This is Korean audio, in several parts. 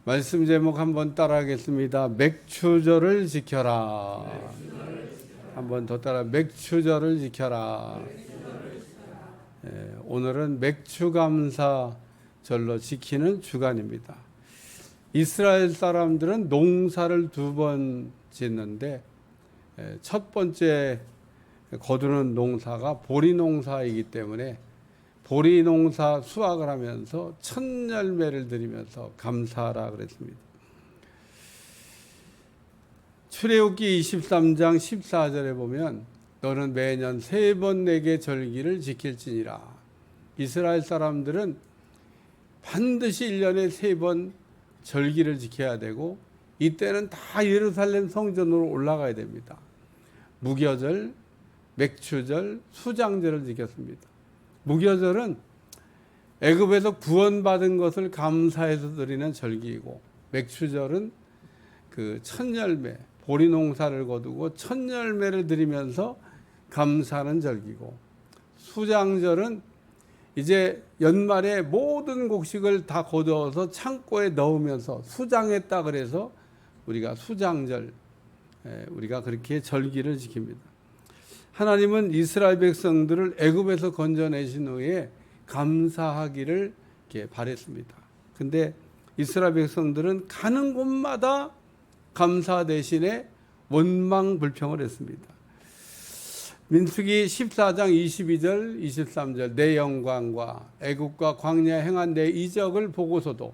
말씀 제목 한번 따라하겠습니다. 맥추절을 지켜라. 한번 더 따라 맥추절을 지켜라. 오늘은 맥추감사절로 지키는 주간입니다. 이스라엘 사람들은 농사를 2번 짓는데 첫 번째 거두는 농사가 보리 농사이기 때문에 보리 농사 수확을 하면서 첫 열매를 드리면서 감사하라 그랬습니다. 출애굽기 23장 14절에 보면 너는 매년 3번 내게 절기를 지킬지니라. 이스라엘 사람들은 반드시 1년에 3번 절기를 지켜야 되고 이때는 다 예루살렘 성전으로 올라가야 됩니다. 무교절, 맥추절, 수장절을 지켰습니다. 무교절은 애굽에서 구원받은 것을 감사해서 드리는 절기이고, 맥추절은 그 첫 열매, 보리 농사를 거두고 첫 열매를 드리면서 감사하는 절기고, 수장절은 이제 연말에 모든 곡식을 다 거두어서 창고에 넣으면서 수장했다 그래서 우리가 수장절, 우리가 그렇게 절기를 지킵니다. 하나님은 이스라엘 백성들을 애굽에서 건져내신 후에 감사하기를 이렇게 바랬습니다. 근데 이스라엘 백성들은 가는 곳마다 감사 대신에 원망 불평을 했습니다. 민수기 14장 22절 23절 내 영광과 애굽과 광야에 행한 내 이적을 보고서도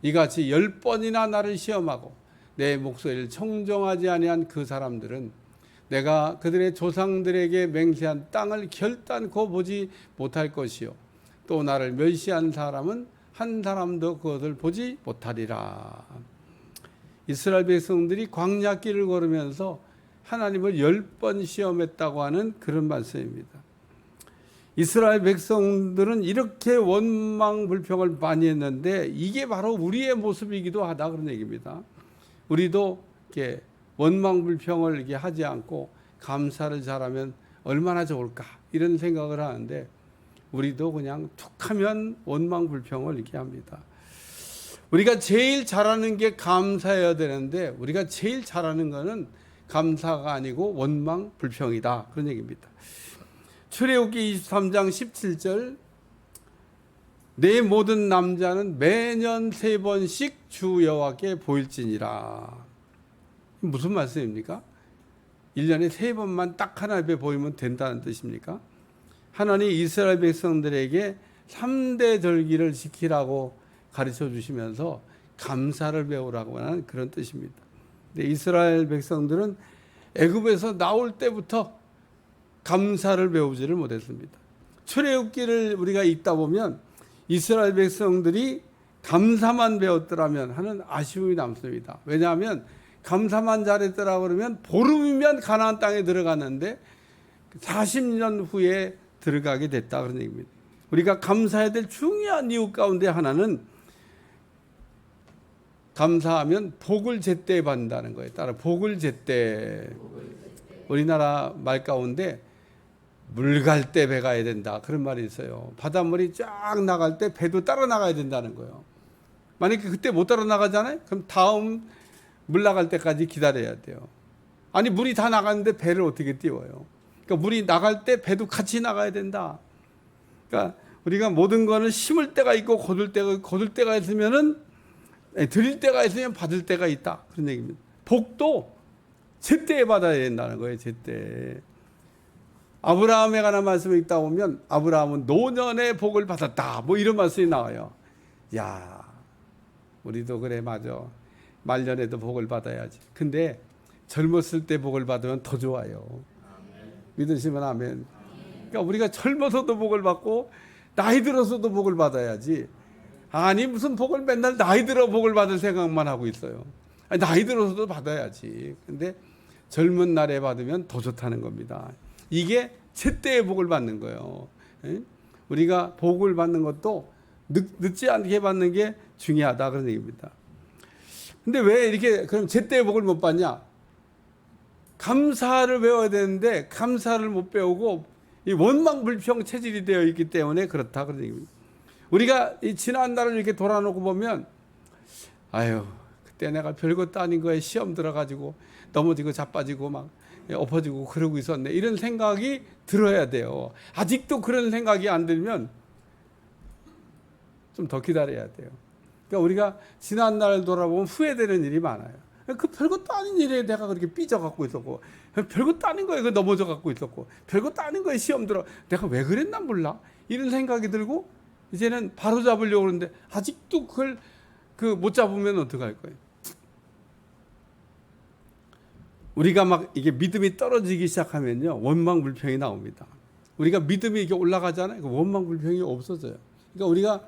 이같이 10번이나 나를 시험하고 내 목소리를 청정하지 아니한 그 사람들은 내가 그들의 조상들에게 맹세한 땅을 결단코 보지 못할 것이요 또 나를 멸시한 사람은 한 사람도 그것을 보지 못하리라. 이스라엘 백성들이 광야길을 걸으면서 하나님을 10번 시험했다고 하는 그런 말씀입니다. 이스라엘 백성들은 이렇게 원망 불평을 많이 했는데 이게 바로 우리의 모습이기도 하다 그런 얘기입니다. 우리도 이렇게 원망 불평을 이렇게 하지 않고 감사를 잘하면 얼마나 좋을까 이런 생각을 하는데 우리도 그냥 툭하면 원망 불평을 이렇게 합니다. 우리가 제일 잘하는 게 감사해야 되는데 우리가 제일 잘하는 거는 감사가 아니고 원망 불평이다 그런 얘기입니다. 출애굽기 23장 17절 내 모든 남자는 매년 3번씩 주 여호와께 보일지니라. 무슨 말씀입니까? 1년에 3번만 딱 하나님께 보이면 된다는 뜻입니까? 하나님 이스라엘 백성들에게 3대 절기를 지키라고 가르쳐 주시면서 감사를 배우라고 하는 그런 뜻입니다. 근데 이스라엘 백성들은 애굽에서 나올 때부터 감사를 배우지를 못했습니다. 출애굽기를 우리가 읽다 보면 이스라엘 백성들이 감사만 배웠더라면 하는 아쉬움이 남습니다. 왜냐하면 감사만 잘했더라 그러면 보름이면 가나안 땅에 들어갔는데 40년 후에 들어가게 됐다 그런 얘기입니다. 우리가 감사해야 될 중요한 이유 가운데 하나는 감사하면 복을 제때 받는다는 거예요. 따라 복을 제때. 우리나라 말 가운데 물 갈 때 배 가야 된다 그런 말이 있어요. 바닷물이 쫙 나갈 때 배도 따라 나가야 된다는 거예요. 만약에 그때 못 따라 나가잖아요. 그럼 다음 물 나갈 때까지 기다려야 돼요. 아니 물이 다 나갔는데 배를 어떻게 띄워요? 그러니까 물이 나갈 때 배도 같이 나가야 된다. 그러니까 우리가 모든 거는 심을 때가 있고 거둘 때가 있으면은 드릴 때가 있으면 받을 때가 있다 그런 얘기입니다. 복도 제때에 받아야 된다는 거예요. 제때. 아브라함에 관한 말씀이 있다 보면 아브라함은 노년에 복을 받았다 뭐 이런 말씀이 나와요. 야, 우리도 그래 맞아. 말년에도 복을 받아야지. 근데 젊었을 때 복을 받으면 더 좋아요. 믿으시면 아멘. 그러니까 우리가 젊어서도 복을 받고 나이 들어서도 복을 받아야지. 아니 무슨 복을 맨날 나이 들어 복을 받을 생각만 하고 있어요. 아니, 나이 들어서도 받아야지. 근데 젊은 날에 받으면 더 좋다는 겁니다. 이게 제때의 복을 받는 거예요. 우리가 복을 받는 것도 늦지 않게 받는 게 중요하다 그런 얘기입니다. 근데 왜 이렇게 그럼 제때의 복을 못 받냐? 감사를 배워야 되는데 감사를 못 배우고 이 원망 불평 체질이 되어 있기 때문에 그렇다 그런 얘기입니다. 우리가 이 지난 날을 이렇게 돌아놓고 보면 아유, 그때 내가 별것도 아닌 거에 시험 들어가지고 넘어지고 자빠지고 막 엎어지고 그러고 있었네. 이런 생각이 들어야 돼요. 아직도 그런 생각이 안 들면 좀 더 기다려야 돼요. 그러니까 우리가 지난 날 돌아보면 후회되는 일이 많아요. 그 별것도 아닌 일에 내가 그렇게 삐져갖고 있었고, 별것도 아닌 거에 그 넘어져갖고 있었고, 별것도 아닌 거에 시험 들어 내가 왜 그랬나 몰라, 이런 생각이 들고 이제는 바로 잡으려고 그러는데 아직도 그걸 못 잡으면 어떡할 거예요? 우리가 막 이게 믿음이 떨어지기 시작하면요, 원망불평이 나옵니다. 우리가 믿음이 이렇게 올라가잖아요. 그 원망불평이 없어져요. 그러니까 우리가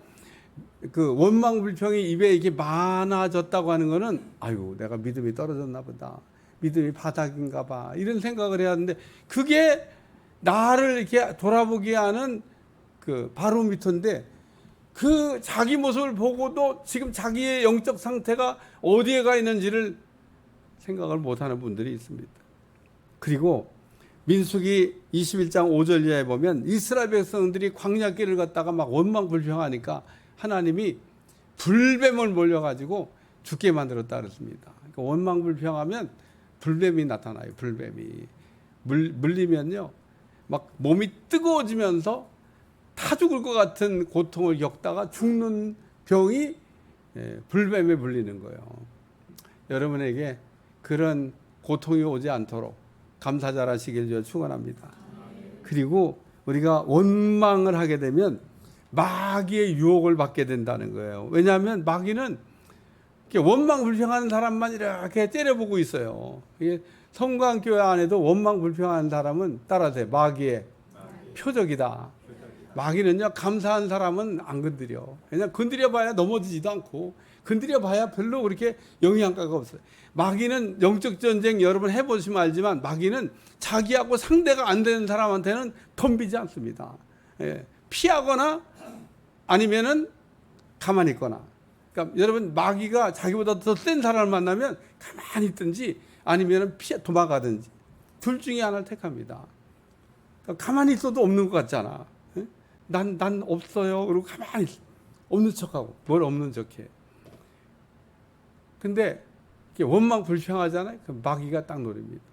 그 원망불평이 입에 이게 많아졌다고 하는 거는, 아유, 내가 믿음이 떨어졌나 보다, 믿음이 바닥인가 봐, 이런 생각을 해야 하는데, 그게 나를 이렇게 돌아보게 하는 그 바로미터인데, 그 자기 모습을 보고도 지금 자기의 영적 상태가 어디에 가 있는지를 생각을 못하는 분들이 있습니다. 그리고 민수기 21장 5절 이하에 보면 이스라엘 백성들이 광야길을 걷다가 막 원망불평하니까 하나님이 불뱀을 몰려가지고 죽게 만들었다 그랬습니다. 그러니까 원망불평하면 불뱀이 나타나요. 불뱀이 물리면요, 막 몸이 뜨거워지면서 타 죽을 것 같은 고통을 겪다가 죽는 병이 불뱀에 물리는 거예요. 여러분에게 그런 고통이 오지 않도록 감사 잘하시길 저 축원합니다. 그리고 우리가 원망을 하게 되면 마귀의 유혹을 받게 된다는 거예요. 왜냐하면 마귀는 원망불평하는 사람만 이렇게 째려보고 있어요. 성광교회 안에도 원망불평하는 사람은 따라서 마귀의 표적이다. 마귀는요, 감사한 사람은 안 건드려. 그냥 건드려봐야 넘어지지도 않고, 건드려봐야 별로 그렇게 영향가가 없어요. 마귀는 영적 전쟁 여러분 해보시면 알지만, 마귀는 자기하고 상대가 안 되는 사람한테는 덤비지 않습니다. 피하거나 아니면은 가만히 있거나. 그러니까 여러분, 마귀가 자기보다 더 센 사람을 만나면 가만히 있든지 아니면은 도망가든지 둘 중에 하나를 택합니다. 그러니까 가만히 있어도 없는 것 같잖아. 난 없어요. 그리고 가만히 있어. 없는 척하고. 뭘 없는 척해. 근데 원망불평하잖아요. 그 마귀가 딱 노립니다.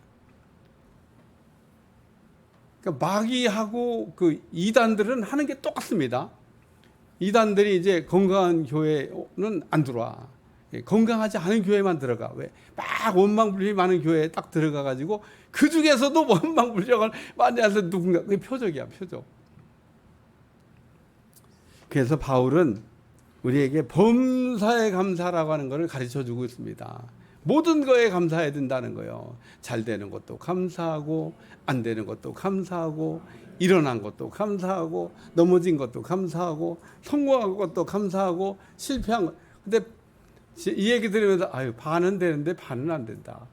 그러니까 마귀하고 그 이단들은 하는 게 똑같습니다. 이단들이 이제 건강한 교회는 안 들어와. 건강하지 않은 교회만 들어가. 왜? 막 원망불평이 많은 교회에 딱 들어가가지고 그 중에서도 원망불평을 많이 해서 누군가, 그게 표적이야, 표적. 그래서 바울은 우리에게 범사에 감사라고 하는 것을 가르쳐 주고 있습니다. 모든 거에 감사해야 된다는 거예요. 잘 되는 것도 감사하고, 안 되는 것도 감사하고, 일어난 것도 감사하고, 넘어진 것도 감사하고, 성공한 것도 감사하고, 실패한 것. 근데 이 얘기 들으면서, 아유, 반은 되는데 반은 안 된다,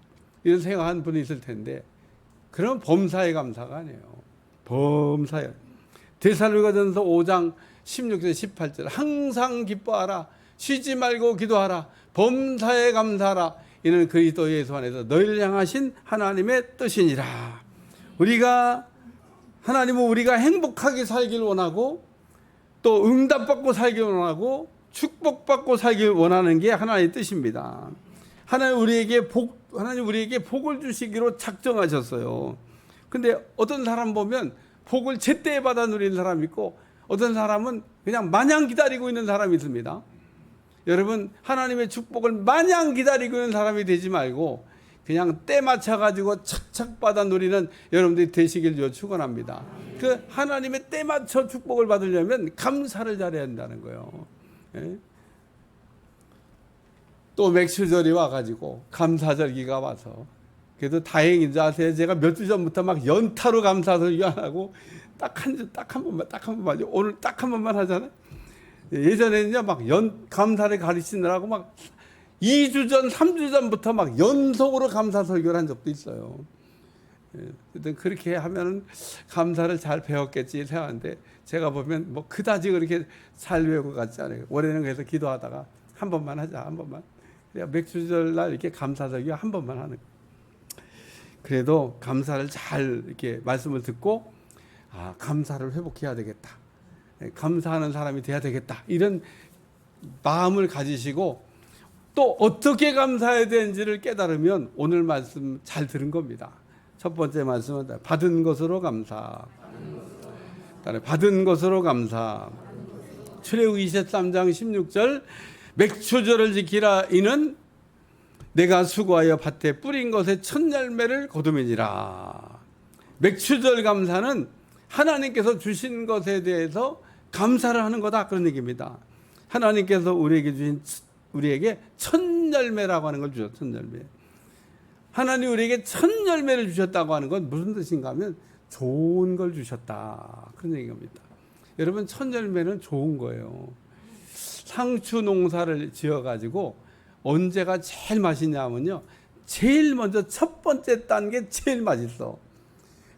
이런 생각하는 분이 있을 텐데, 그럼 범사에 감사가 아니에요. 범사에. 데살로니가전서 5장 16절 18절 항상 기뻐하라, 쉬지 말고 기도하라, 범사에 감사하라, 이는 그리스도 예수 안에서 너희를 향하신 하나님의 뜻이니라. 우리가 하나님은 우리가 행복하게 살길 원하고, 또 응답받고 살길 원하고, 축복받고 살길 원하는 게 하나님의 뜻입니다. 하나님 우리에게 복을 주시기로 작정하셨어요. 근데 어떤 사람 보면 복을 제때에 받아 누리는 사람이 있고, 어떤 사람은 그냥 마냥 기다리고 있는 사람이 있습니다. 여러분, 하나님의 축복을 마냥 기다리고 있는 사람이 되지 말고 그냥 때 맞춰가지고 착착 받아 누리는 여러분들이 되시길 축원합니다. 그 하나님의 때 맞춰 축복을 받으려면 감사를 잘해야 한다는 거예요. 또 맥주절이 와가지고 감사절기가 와서, 그래도 다행인 줄 아세요? 제가 몇 주 전부터 막 연타로 감사절기 안 하고 딱 한 번만 오늘 딱 한 번만 하잖아요. 예전에는요, 막 감사를 가르치느라고 막 2주 전, 3주 전부터 막 연속으로 감사 설교를 한 적도 있어요. 그렇게 하면은 감사를 잘 배웠겠지 생각하는데, 제가 보면 뭐 그다지 그렇게 잘 배운 것 같지 않아요. 올해는 그래서 기도하다가 한 번만 하자, 한 번만. 맥주절 날 이렇게 감사 설교 한 번만 하는 거예요. 그래도 감사를 잘 이렇게 말씀을 듣고, 아, 감사를 회복해야 되겠다, 감사하는 사람이 돼야 되겠다, 이런 마음을 가지시고 또 어떻게 감사해야 되는지를 깨달으면 오늘 말씀 잘 들은 겁니다. 첫 번째 말씀은 받은 것으로 감사. 받은 것으로 감사. 출애굽기 23장 16절 맥추절을 지키라. 이는 내가 수고하여 밭에 뿌린 것의 첫 열매를 거두매니라. 맥추절 감사는 하나님께서 주신 것에 대해서 감사를 하는 거다, 그런 얘기입니다. 하나님께서 우리에게 첫 열매라고 하는 걸 주셨어요. 첫 열매. 하나님 우리에게 첫 열매를 주셨다고 하는 건 무슨 뜻인가 하면 좋은 걸 주셨다, 그런 얘기입니다. 여러분, 첫 열매는 좋은 거예요. 상추 농사를 지어가지고 언제가 제일 맛있냐면요, 제일 먼저 첫 번째 딴 게 제일 맛있어.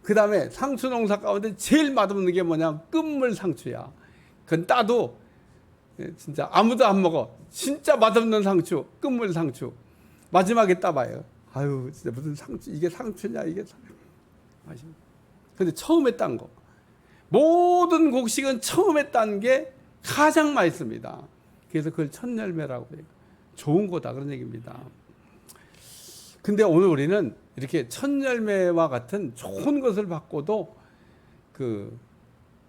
그 다음에 상추 농사 가운데 제일 맛없는 게 뭐냐, 끝물 상추야. 그건 따도 진짜 아무도 안 먹어. 진짜 맛없는 상추, 끝물 상추. 마지막에 따봐요. 아유, 진짜 무슨 상추, 이게 상추냐, 이게 맛있네. 근데 처음에 딴 거, 모든 곡식은 처음에 딴 게 가장 맛있습니다. 그래서 그걸 첫 열매라고 해요. 좋은 거다, 그런 얘기입니다. 근데 오늘 우리는 이렇게 첫 열매와 같은 좋은 것을 받고도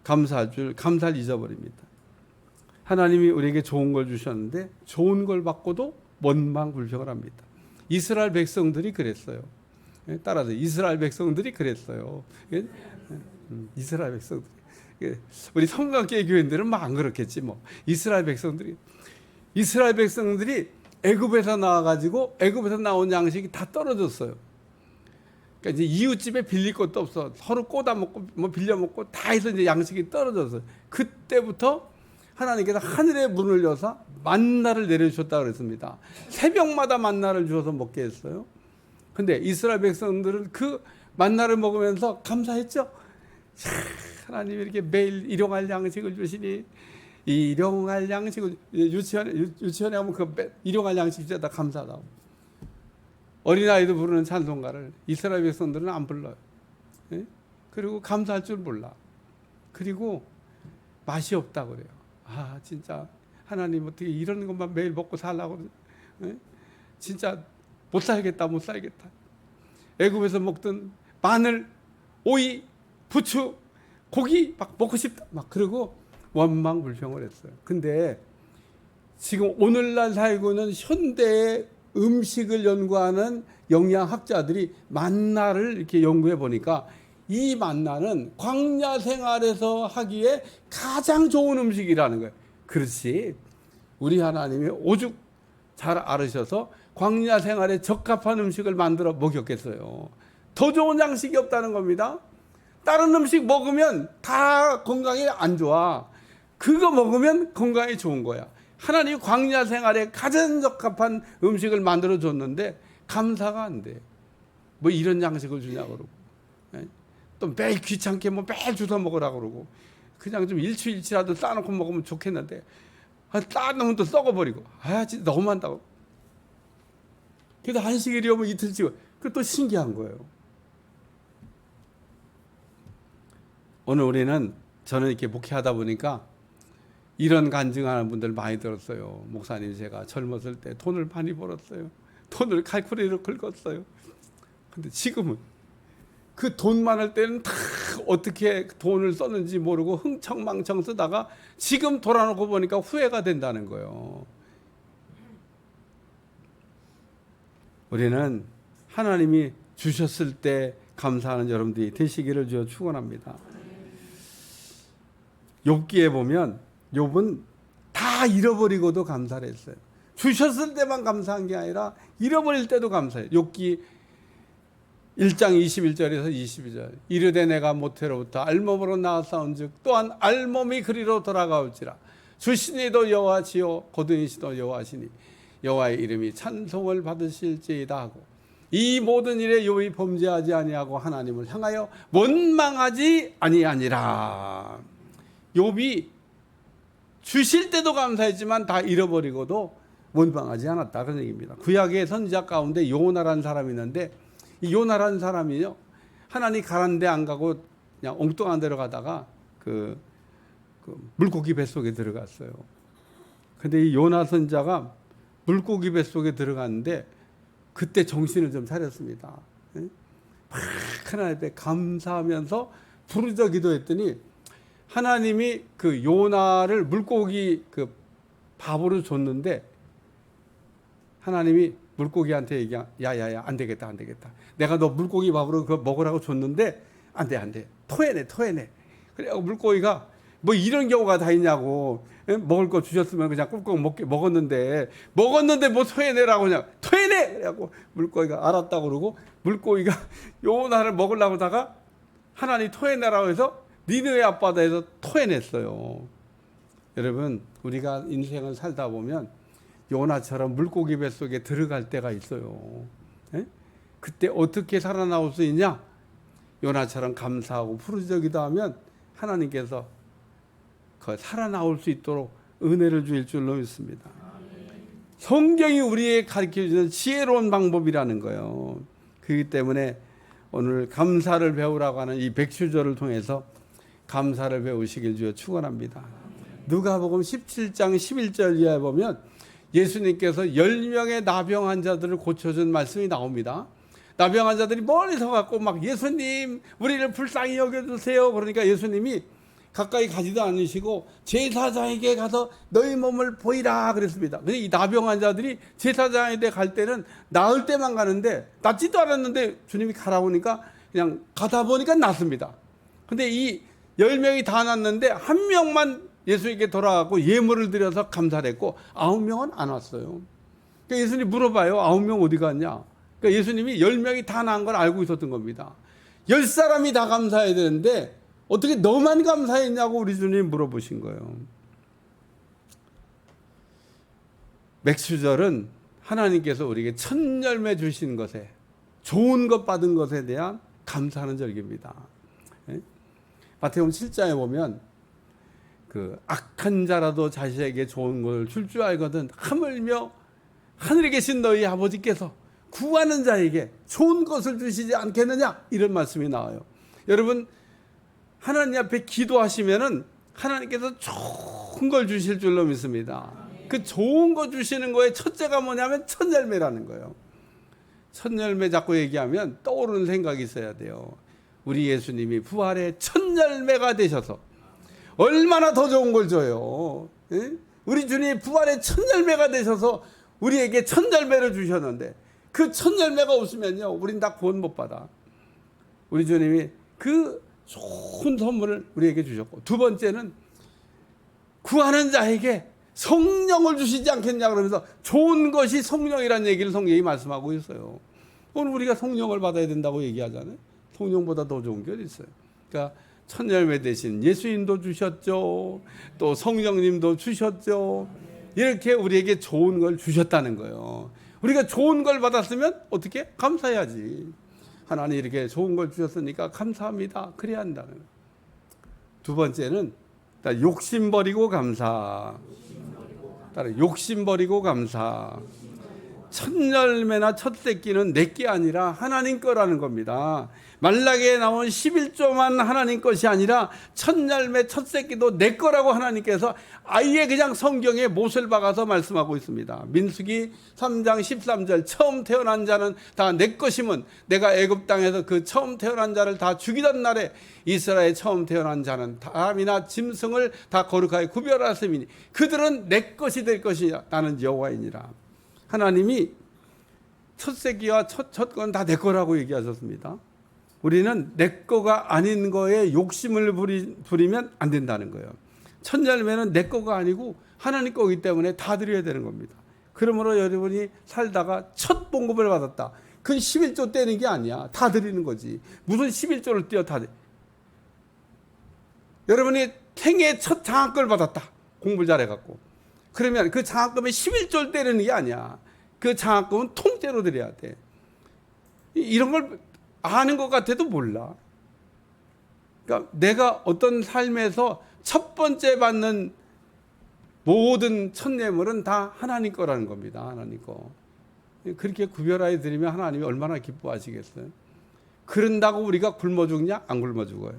감사를 잊어버립니다. 하나님이 우리에게 좋은 걸 주셨는데 좋은 걸 받고도 원망불평을 합니다. 이스라엘 백성들이 그랬어요. 따라서 이스라엘 백성들이 그랬어요. 이스라엘 백성들이. 우리 성곽교회 교인들은 막 안 그렇겠지 뭐. 이스라엘 백성들이 애굽에서 나와가지고 애굽에서 나온 양식이 다 떨어졌어요. 그러니까 이제 이웃집에 빌릴 것도 없어. 서로 꼬다 먹고 뭐 빌려 먹고 다 해서 이제 양식이 떨어졌어요. 그때부터 하나님께서 하늘의 문을 여서 만나를 내려주셨다 그랬습니다. 새벽마다 만나를 주어서 먹게 했어요. 근데 이스라엘 백성들은 그 만나를 먹으면서 감사했죠. 하나님이 이렇게 매일 일용할 양식을 주시니, 이 일용할 양식을 유치원에 가면 그 일용할 양식 주다 감사하다고. 어린아이도 부르는 찬송가를 이스라엘 백성들은 안 불러요. 예? 그리고 감사할 줄 몰라. 그리고 맛이 없다고 그래요. 아, 진짜 하나님 어떻게 이런 것만 매일 먹고 살라고 그러지? 예? 진짜 못 살겠다. 애굽에서 먹던 마늘, 오이, 부추, 고기 막 먹고 싶다. 막 그러고 원망불평을 했어요. 근데 지금 오늘날 살고 있는 현대의 음식을 연구하는 영양학자들이 만나를 이렇게 연구해 보니까 이 만나는 광야 생활에서 하기에 가장 좋은 음식이라는 거예요. 그렇지. 우리 하나님이 오죽 잘 알으셔서 광야 생활에 적합한 음식을 만들어 먹였겠어요. 더 좋은 양식이 없다는 겁니다. 다른 음식 먹으면 다 건강에 안 좋아. 그거 먹으면 건강에 좋은 거야. 하나님 광야 생활에 가장 적합한 음식을 만들어 줬는데 감사가 안 돼. 뭐 이런 양식을 주냐고 그러고. 또 매일 귀찮게 뭐 매일 주워 먹으라고 그러고. 그냥 좀 일주일치라도 싸놓고 먹으면 좋겠는데 싸놓으면 또 썩어버리고. 아, 진짜 너무한다고. 그래서 한식이 오면 이틀치고. 그것도 신기한 거예요. 오늘 저는 이렇게 목회하다 보니까 이런 간증하는 분들 많이 들었어요. 목사님, 제가 젊었을 때 돈을 많이 벌었어요. 돈을 칼쿠레이터로 긁었어요. 근데 지금은 그 돈 많을 때는 다 어떻게 돈을 썼는지 모르고 흥청망청 쓰다가 지금 돌아놓고 보니까 후회가 된다는 거예요. 우리는 하나님이 주셨을 때 감사하는 여러분들이 되시기를 주여 축원합니다. 욥기에 보면 욥은 다 잃어버리고도 감사를 했어요. 주셨을 때만 감사한 게 아니라 잃어버릴 때도 감사해요. 욥기 1장 21절에서 22절. 이르되 내가 모태로부터 알몸으로 나왔사온즉 또한 알몸이 그리로 돌아가올지라. 주시니도 여호와시요 거두이시도 여호와시니 여호와의 이름이 찬송을 받으실지이다 하고, 이 모든 일에 욥이 범죄하지 아니하고 하나님을 향하여 원망하지 아니하니라. 욥이 주실 때도 감사했지만 다 잃어버리고도 원망하지 않았다, 그런 얘기입니다. 구약의 선지자 가운데 요나라는 사람이 있는데, 이 요나라는 사람이요, 하나님 가라는 데 안 가고 그냥 엉뚱한 데로 가다가 그 물고기 뱃속에 들어갔어요. 근데 이 요나 선지자가 물고기 뱃속에 들어갔는데 그때 정신을 좀 차렸습니다. 막 하나님 앞에 감사하면서 부르짖어 기도했더니 하나님이 그 요나를 물고기 그 밥으로 줬는데 하나님이 물고기한테 얘기한 야야야 안 되겠다 안 되겠다. 내가 너 물고기 밥으로 그거 먹으라고 줬는데 안 돼. 토해내. 그래갖고 물고기가 뭐 이런 경우가 다 있냐고. 먹을 거 주셨으면 그냥 꿀꺽 먹었는데 뭐 토해내라고 그냥 토해내. 그래갖고 물고기가 알았다고 그러고 물고기가 요나를 먹으려고 하다가 하나님 토해내라고 해서 니느웨 앞바다에서 토해냈어요. 여러분 우리가 인생을 살다 보면 요나처럼 물고기 뱃속에 들어갈 때가 있어요. 그때 어떻게 살아나올 수 있냐? 요나처럼 감사하고 부르짖어 기도하면 하나님께서 그 살아나올 수 있도록 은혜를 주실 줄로 믿습니다. 성경이 우리에게 가르쳐주는 지혜로운 방법이라는 거예요. 그렇기 때문에 오늘 감사를 배우라고 하는 이 백수절을 통해서 감사를 배우시길 주여 축원합니다. 누가복음 17장 11절 이하에 보면 예수님께서 10명의 나병 환자들을 고쳐준 말씀이 나옵니다. 나병 환자들이 멀리서 갖고 막 예수님 우리를 불쌍히 여겨주세요. 그러니까 예수님이 가까이 가지도 않으시고 제사장에게 가서 너희 몸을 보이라 그랬습니다. 근데 이 나병 환자들이 제사장에게 갈 때는 나을 때만 가는데 낫지도 않았는데 주님이 가라고 하니까 그냥 가다 보니까 낫습니다. 근데 이 10명이 다 낫는데 한 명만 예수님께 돌아가고 예물을 드려서 감사를 했고 9명은 안 왔어요. 그러니까 예수님이 물어봐요. 9명 어디 갔냐? 그러니까 예수님이 10명이 다 나은 걸 알고 있었던 겁니다. 10사람이 다 감사해야 되는데 어떻게 너만 감사했냐고 우리 주님이 물어보신 거예요. 맥수절은 하나님께서 우리에게 첫 열매 주신 것에 좋은 것 받은 것에 대한 감사하는 절기입니다. 마태복음 7장에 보면 그 악한 자라도 자식에게 좋은 걸 줄 줄 알거든 하물며 하늘에 계신 너희 아버지께서 구하는 자에게 좋은 것을 주시지 않겠느냐 이런 말씀이 나와요. 여러분 하나님 앞에 기도하시면은 하나님께서 좋은 걸 주실 줄로 믿습니다. 그 좋은 거 주시는 거에 첫째가 뭐냐면 첫 열매라는 거예요. 첫 열매 자꾸 얘기하면 떠오르는 생각이 있어야 돼요. 우리 예수님이 부활의 첫 열매가 되셔서 얼마나 더 좋은 걸 줘요. 우리 주님이 부활의 첫 열매가 되셔서 우리에게 첫 열매를 주셨는데 그 첫 열매가 없으면요 우린 다 구원 못 받아. 우리 주님이 그 좋은 선물을 우리에게 주셨고 두 번째는 구하는 자에게 성령을 주시지 않겠냐 그러면서 좋은 것이 성령이라는 얘기를 성경이 말씀하고 있어요. 오늘 우리가 성령을 받아야 된다고 얘기하잖아요. 성령보다 더 좋은 게 어디 있어요. 그러니까 첫 열매 대신 예수님도 주셨죠. 또 성령님도 주셨죠. 이렇게 우리에게 좋은 걸 주셨다는 거예요. 우리가 좋은 걸 받았으면 어떻게? 감사해야지. 하나님 이렇게 좋은 걸 주셨으니까 감사합니다. 그래야 한다는 거예요. 두 번째는 욕심 버리고 감사. 따라 욕심 버리고 감사. 첫 열매나 첫 새끼는 내게 아니라 하나님 거라는 겁니다. 말라기에 나온 11조만 하나님 것이 아니라 첫 열매 첫 새끼도 내 거라고 하나님께서 아예 그냥 성경에 못을 박아서 말씀하고 있습니다. 민수기 3장 13절 처음 태어난 자는 다 내 것이면 내가 애굽 땅에서 그 처음 태어난 자를 다 죽이던 날에 이스라엘 처음 태어난 자는 사람이나 짐승을 다 거룩하게 구별하였으니 그들은 내 것이 될 것이냐 나는 여호와이니라. 하나님이 첫 새끼와 첫 건 다 내 거라고 얘기하셨습니다. 우리는 내 거가 아닌 거에 욕심을 부리면 안 된다는 거예요. 첫 열매는 내 거가 아니고 하나님 거기 때문에 다 드려야 되는 겁니다. 그러므로 여러분이 살다가 첫 봉급을 받았다. 그건 11조 떼는 게 아니야. 다 드리는 거지. 무슨 11조를 떼어 다 여러분이 생애 첫 장학금을 받았다. 공부 잘해갖고. 그러면 그 장학금에 11조를 떼는 게 아니야. 그 장학금은 통째로 드려야 돼. 이런 걸 아는 것 같아도 몰라. 그러니까 내가 어떤 삶에서 첫 번째 받는 모든 첫 예물은 다 하나님 거라는 겁니다. 하나님 거. 그렇게 구별하여 드리면 하나님이 얼마나 기뻐하시겠어요. 그런다고 우리가 굶어 죽냐? 안 굶어 죽어요.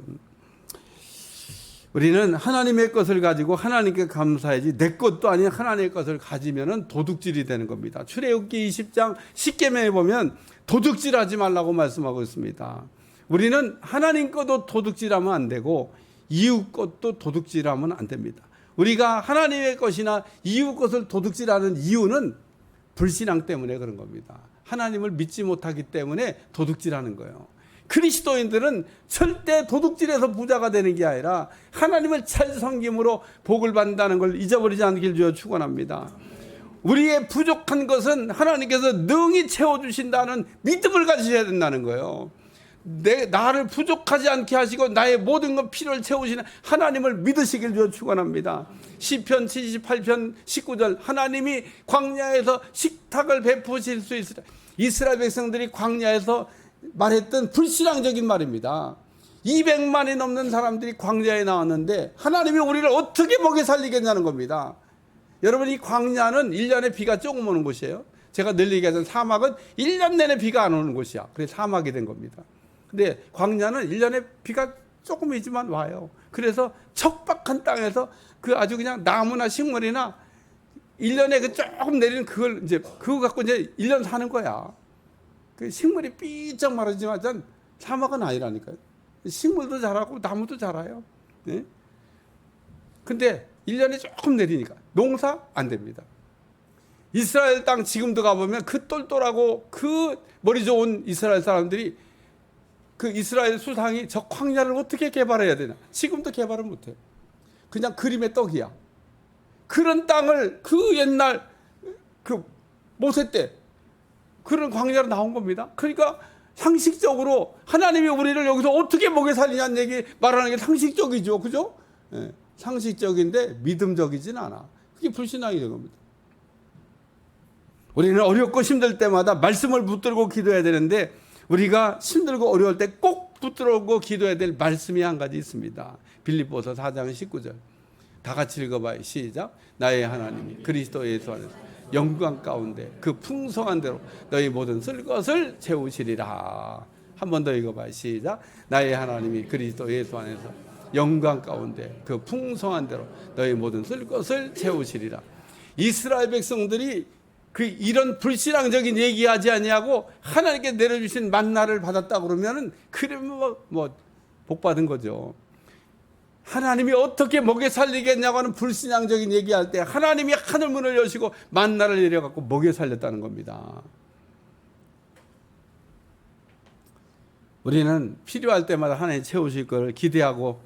우리는 하나님의 것을 가지고 하나님께 감사해야지 내 것도 아닌 하나님의 것을 가지면은 도둑질이 되는 겁니다. 출애굽기 20장 10계명에 보면 도둑질하지 말라고 말씀하고 있습니다. 우리는 하나님 것도 도둑질하면 안 되고 이웃 것도 도둑질하면 안 됩니다. 우리가 하나님의 것이나 이웃 것을 도둑질하는 이유는 불신앙 때문에 그런 겁니다. 하나님을 믿지 못하기 때문에 도둑질하는 거예요. 그리스도인들은 절대 도둑질해서 부자가 되는 게 아니라 하나님을 잘 섬김으로 복을 받는다는 걸 잊어버리지 않길 주여 축원합니다. 우리의 부족한 것은 하나님께서 능히 채워주신다는 믿음을 가지셔야 된다는 거예요. 나를 부족하지 않게 하시고 나의 모든 것 필요를 채우시는 하나님을 믿으시길 주여 축원합니다. 시편 78편 19절 하나님이 광야에서 식탁을 베푸실 수 있으라. 이스라엘 백성들이 광야에서 말했던 불신앙적인 말입니다. 200만이 넘는 사람들이 광야에 나왔는데 하나님이 우리를 어떻게 먹여 살리겠냐는 겁니다. 여러분, 이 광야는 1년에 비가 조금 오는 곳이에요. 제가 늘 얘기하던 사막은 1년 내내 비가 안 오는 곳이야. 그래서 사막이 된 겁니다. 근데 광야는 1년에 비가 조금이지만 와요. 그래서 척박한 땅에서 그 아주 그냥 나무나 식물이나 1년에 그 조금 내리는 그걸 이제 그거 갖고 이제 1년 사는 거야. 그 식물이 삐쩍 마르지만 사막은 아니라니까요. 식물도 자라고 나무도 자라요. 네? 근데 1년에 조금 내리니까 농사 안 됩니다. 이스라엘 땅 지금도 가보면 그 똘똘하고 그 머리 좋은 이스라엘 사람들이 그 이스라엘 수상이 저 광야를 어떻게 개발해야 되나. 지금도 개발을 못해요. 그냥 그림의 떡이야. 그런 땅을 그 옛날 그 모세 때 그런 광야로 나온 겁니다. 그러니까 상식적으로 하나님이 우리를 여기서 어떻게 먹여 살리냐는 얘기 말하는 게 상식적이죠. 그죠? 네. 상식적인데 믿음적이진 않아. 그게 불신앙이 된 겁니다. 우리는 어렵고 힘들 때마다 말씀을 붙들고 기도해야 되는데 우리가 힘들고 어려울 때 꼭 붙들고 기도해야 될 말씀이 한 가지 있습니다. 빌립보서 4장 19절 다 같이 읽어봐요. 시작. 나의 하나님이 그리스도 예수 안에서 영광 가운데 그 풍성한 대로 너희 모든 쓸 것을 채우시리라. 한 번 더 읽어봐요. 시작. 나의 하나님이 그리스도 예수 안에서 영광 가운데 그 풍성한 대로 너희 모든 쓸 것을 채우시리라. 이스라엘 백성들이 그 이런 불신앙적인 얘기하지 아니하고 하나님께 내려주신 만나를 받았다 그러면은 그러면 뭐 복 받은 거죠. 하나님이 어떻게 먹여 살리겠냐고 하는 불신앙적인 얘기할 때 하나님이 하늘 문을 여시고 만나를 내려갖고 먹여 살렸다는 겁니다. 우리는 필요할 때마다 하나님 채우실 것을 기대하고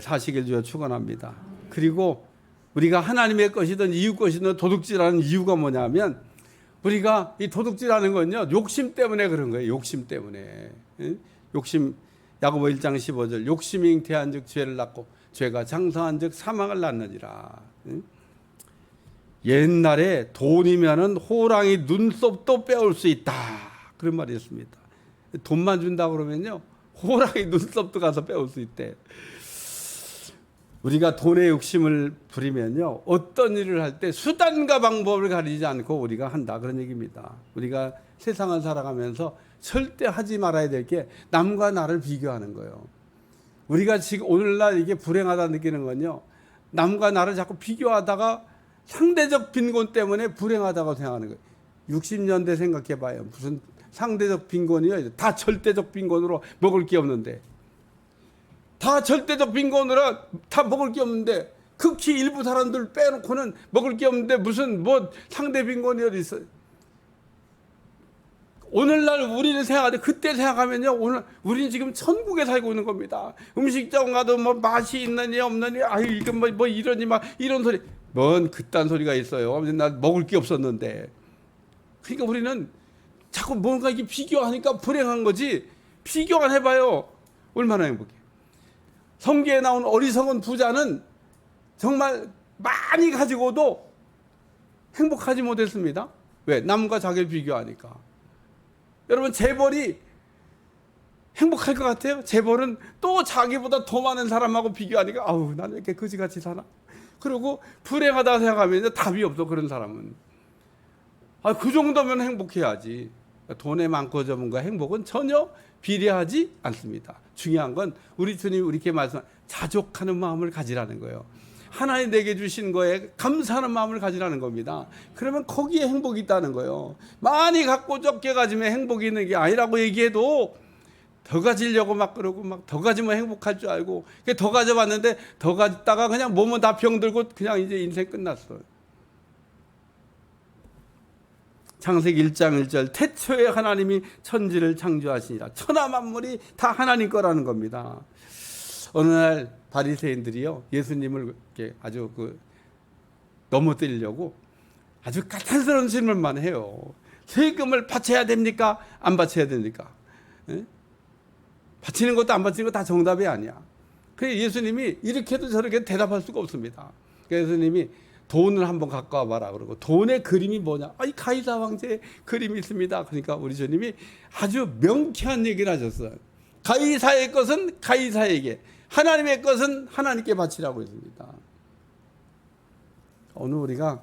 사시길 주여 축원합니다. 그리고 우리가 하나님의 것이든 이웃 것이든 도둑질하는 이유가 뭐냐면 우리가 이 도둑질하는 건요 욕심 때문에 그런 거예요. 욕심 때문에. 욕심. 야고보 1장 15절 욕심이 잉태한즉 죄를 낳고 죄가 장성한즉 사망을 낳느니라. 옛날에 돈이면은 호랑이 눈썹도 빼올 수 있다 그런 말이 있습니다. 돈만 준다 그러면요 호랑이 눈썹도 가서 빼올 수 있대. 우리가 돈의 욕심을 부리면요 어떤 일을 할 때 수단과 방법을 가리지 않고 우리가 한다 그런 얘기입니다. 우리가 세상을 살아가면서 절대 하지 말아야 될 게 남과 나를 비교하는 거예요. 우리가 지금 오늘날 이게 불행하다 느끼는 건요 남과 나를 자꾸 비교하다가 상대적 빈곤 때문에 불행하다고 생각하는 거예요. 60년대 생각해 봐요. 무슨 상대적 빈곤이요 다 절대적 빈곤으로 먹을 게 없는데 다 절대적 빈곤으로 다 먹을 게 없는데 극히 일부 사람들 빼놓고는 먹을 게 없는데 무슨 뭐 상대 빈곤이 어디 있어요. 오늘날 우리는 생각하는데 그때 생각하면요 오늘 우리는 지금 천국에 살고 있는 겁니다. 음식점 가도 뭐 맛이 있느니 없느니 아유 이건 뭐 이러니 막 이런 소리 뭔 그딴 소리가 있어요. 나 먹을 게 없었는데. 그러니까 우리는 자꾸 뭔가 이게 비교하니까 불행한 거지. 비교 안 해봐요 얼마나 행복해. 성경에 나온 어리석은 부자는 정말 많이 가지고도 행복하지 못했습니다. 왜? 남과 자기를 비교하니까. 여러분 재벌이 행복할 것 같아요? 재벌은 또 자기보다 더 많은 사람하고 비교하니까 아우 나는 이렇게 그지같이 사나? 그리고 불행하다 생각하면 답이 없어 그런 사람은. 그 정도면 행복해야지. 돈에 많고 적은과 행복은 전혀 비례하지 않습니다. 중요한 건 우리 주님이 이렇게 말씀 자족하는 마음을 가지라는 거예요. 하나님 내게 주신 거에 감사하는 마음을 가지라는 겁니다. 그러면 거기에 행복이 있다는 거예요. 많이 갖고 적게 가지면 행복이 있는 게 아니라고 얘기해도 더 가지려고 막 그러고 막 더 가지면 행복할 줄 알고 더 가져봤는데 더 가졌다가 그냥 몸은 다 병들고 그냥 이제 인생 끝났어요. 창세기 1장 1절 태초에 하나님이 천지를 창조하시니라. 천하 만물이 다 하나님 거라는 겁니다. 어느 날 바리새인들이요 예수님을 이렇게 아주 넘어뜨리려고 아주 까탈스러운 질문만 해요. 세금을 바쳐야 됩니까? 안 바쳐야 됩니까? 예? 바치는 것도 안 바치는 거 다 정답이 아니야. 그래서 예수님이 이렇게도 저렇게 대답할 수가 없습니다. 그래서 예수님이 돈을 한번 갖고 와봐라 그러고 돈의 그림이 뭐냐? 이 가이사 황제의 그림이 있습니다. 그러니까 우리 주님이 아주 명쾌한 얘기를 하셨어요. 가이사의 것은 가이사에게, 하나님의 것은 하나님께 바치라고 했습니다. 오늘 우리가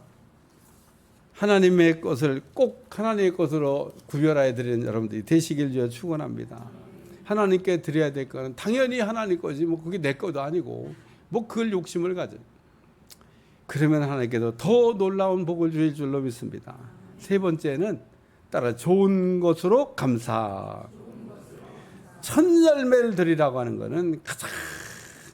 하나님의 것을 꼭 하나님의 것으로 구별하여 드리는 여러분들이 되시길 주여 축원합니다. 하나님께 드려야 될 거는 당연히 하나님 거지 뭐 그게 내 것도 아니고 뭐 그걸 욕심을 가져. 그러면 하나님께도 더 놀라운 복을 주실 줄로 믿습니다. 세 번째는 따라 좋은 것으로 감사. 첫 열매를 드리라고 하는 것은 가장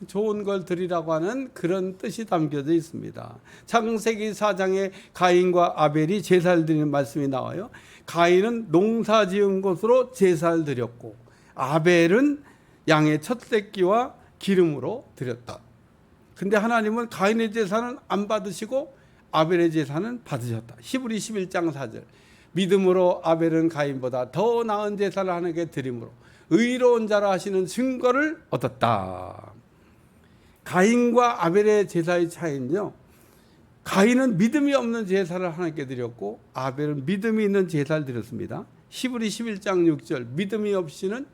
좋은 걸 드리라고 하는 그런 뜻이 담겨져 있습니다. 창세기 4장에 가인과 아벨이 제사를 드리는 말씀이 나와요. 가인은 농사 지은 것으로 제사를 드렸고 아벨은 양의 첫 새끼와 기름으로 드렸다. 근데 하나님은 가인의 제사는 안 받으시고 아벨의 제사는 받으셨다. 히브리 11장 4절 믿음으로 아벨은 가인보다 더 나은 제사를 하나님께 드림으로 의로운 자라 하시는 증거를 얻었다. 가인과 아벨의 제사의 차이는요, 가인은 믿음이 없는 제사를 하나님께 드렸고 아벨은 믿음이 있는 제사를 드렸습니다. 히브리 11장 6절 믿음이 없이는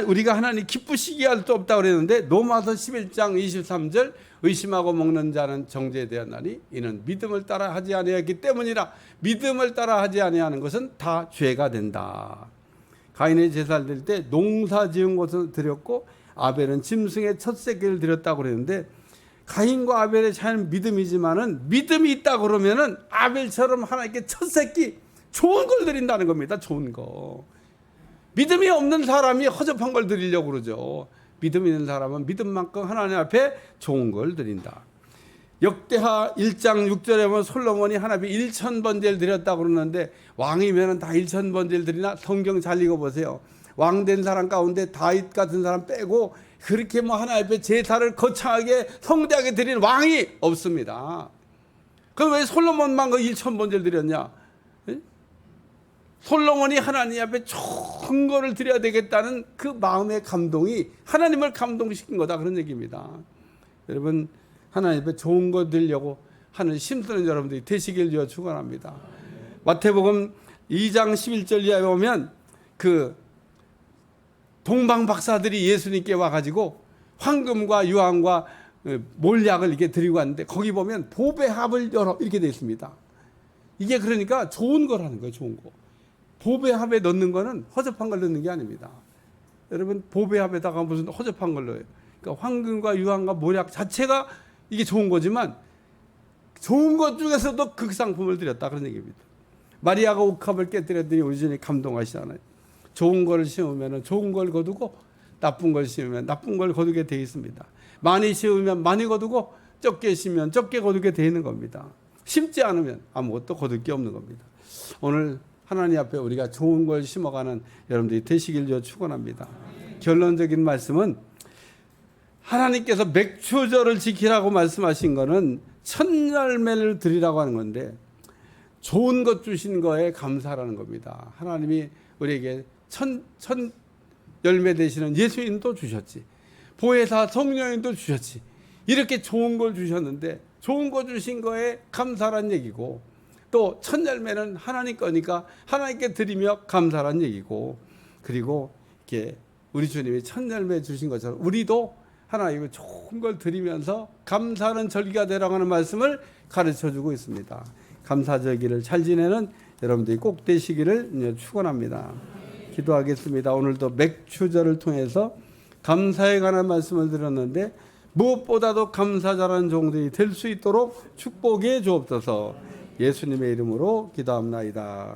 우리가 하나님 기쁘시게 할 수 없다고 그랬는데 로마서 11장 23절 의심하고 먹는 자는 정죄되었나니 이는 믿음을 따라 하지 아니하기 때문이라. 믿음을 따라 하지 아니하는 것은 다 죄가 된다. 가인의 제사를 드릴 때 농사 지은 것을 드렸고 아벨은 짐승의 첫 새끼를 드렸다고 그랬는데 가인과 아벨의 차이는 믿음이지만은 믿음이 있다 그러면은 아벨처럼 하나님께 첫 새끼 좋은 걸 드린다는 겁니다. 좋은 거. 믿음이 없는 사람이 허접한 걸 드리려고 그러죠. 믿음 있는 사람은 믿음만큼 하나님 앞에 좋은 걸 드린다. 역대하 1장 6절에 보면 솔로몬이 하나님께 1000번제를 드렸다고 그러는데 왕이면 다 1000번제를 드리나? 성경 잘 읽어보세요. 왕된 사람 가운데 다윗 같은 사람 빼고 그렇게 뭐 하나님 앞에 제사를 거창하게 성대하게 드리는 왕이 없습니다. 그럼 왜 솔로몬만 그 1000번제를 드렸냐? 솔로몬이 하나님 앞에 좋은 거를 드려야 되겠다는 그 마음의 감동이 하나님을 감동시킨 거다, 그런 얘기입니다. 여러분, 하나님 앞에 좋은 거 드리려고 하는 힘쓰는 여러분들이 되시길 주어 축원합니다. 마태복음 2장 11절 이하에 보면 그 동방 박사들이 예수님께 와가지고 황금과 유황과 몰약을 이렇게 드리고 왔는데 거기 보면 보배합을 열어 이렇게 되어 있습니다. 이게 그러니까 좋은 거라는 거예요. 좋은 거. 보배합에 넣는 거는 허접한 걸 넣는 게 아닙니다. 여러분, 보배합에다가 무슨 허접한 걸 넣어요. 그러니까 황금과 유황과 몰약 자체가 이게 좋은 거지만 좋은 것 중에서도 극상품을 드렸다, 그런 얘기입니다. 마리아가 옥합을 깨뜨렸더니 우리 주님이 감동하시잖아요. 좋은 걸 심으면 좋은 걸 거두고 나쁜 걸 심으면 나쁜 걸 거두게 되어 있습니다. 많이 심으면 많이 거두고 적게 심으면 적게 거두게 되어 있는 겁니다. 심지 않으면 아무것도 거둘 게 없는 겁니다. 오늘 하나님 앞에 우리가 좋은 걸 심어가는 여러분들이 되시길 저 축원합니다. 결론적인 말씀은 하나님께서 맥추절을 지키라고 말씀하신 거는 첫 열매를 드리라고 하는 건데 좋은 것 주신 거에 감사라는 겁니다. 하나님이 우리에게 첫 열매 되시는 예수님도 주셨지, 보혜사 성령님도 주셨지, 이렇게 좋은 걸 주셨는데 좋은 거 주신 거에 감사란 얘기고 또 첫 열매는 하나님 거니까 하나님께 드리며 감사란 얘기고, 그리고 이렇게 우리 주님이 첫 열매 주신 것처럼 우리도 하나님께 좋은 걸 드리면서 감사하는 절기가 되라고 하는 말씀을 가르쳐주고 있습니다. 감사절기를 잘 지내는 여러분들이 꼭 되시기를 축원합니다. 기도하겠습니다. 오늘도 맥주절을 통해서 감사에 관한 말씀을 드렸는데 무엇보다도 감사 잘하는 종들이 될 수 있도록 축복해 주옵소서. 예수님의 이름으로 기도합나이다.